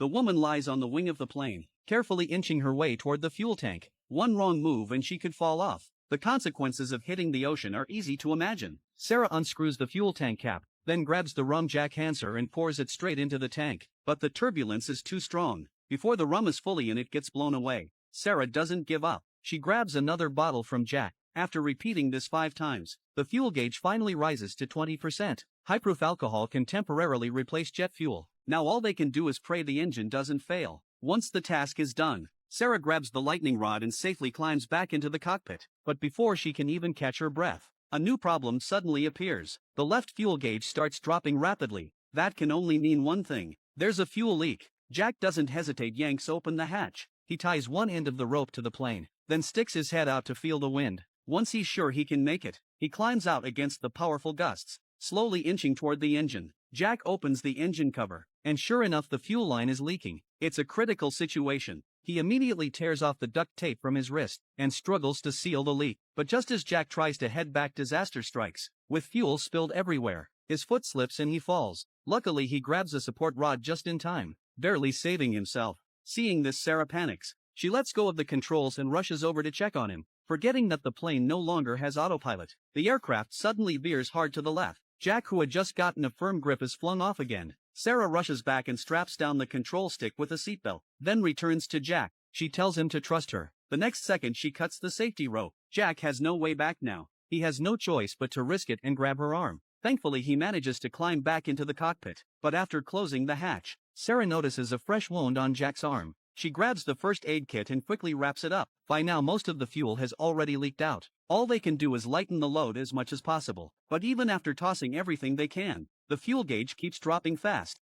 The woman lies on the wing of the plane, carefully inching her way toward the fuel tank. One wrong move and she could fall off. The consequences of hitting the ocean are easy to imagine. Sarah unscrews the fuel tank cap, then grabs the rum Jack hands her and pours it straight into the tank. But the turbulence is too strong. Before the rum is fully in, it gets blown away. Sarah doesn't give up. She grabs another bottle from Jack. After repeating this 5 times, the fuel gauge finally rises to 20%. High-proof alcohol can temporarily replace jet fuel. Now all they can do is pray the engine doesn't fail. Once the task is done, Sarah grabs the lightning rod and safely climbs back into the cockpit. But before she can even catch her breath, a new problem suddenly appears. The left fuel gauge starts dropping rapidly. That can only mean one thing. There's a fuel leak. Jack doesn't hesitate, yanks open the hatch. He ties one end of the rope to the plane, then sticks his head out to feel the wind. Once he's sure he can make it, he climbs out against the powerful gusts, slowly inching toward the engine. Jack opens the engine cover, and sure enough, the fuel line is leaking. It's a critical situation. He immediately tears off the duct tape from his wrist and struggles to seal the leak. But just as Jack tries to head back, disaster strikes. With fuel spilled everywhere, his foot slips and he falls. Luckily, he grabs a support rod just in time, barely saving himself. Seeing this, Sarah panics. She lets go of the controls and rushes over to check on him, forgetting that the plane no longer has autopilot. The aircraft suddenly veers hard to the left. Jack, who had just gotten a firm grip, is flung off again. Sarah rushes back and straps down the control stick with a seatbelt, then returns to Jack. She tells him to trust her. The next second, she cuts the safety rope. Jack has no way back now. He has no choice but to risk it and grab her arm. Thankfully, he manages to climb back into the cockpit. But after closing the hatch, Sarah notices a fresh wound on Jack's arm. She grabs the first aid kit and quickly wraps it up. By now, most of the fuel has already leaked out. All they can do is lighten the load as much as possible. But even after tossing everything they can, the fuel gauge keeps dropping fast.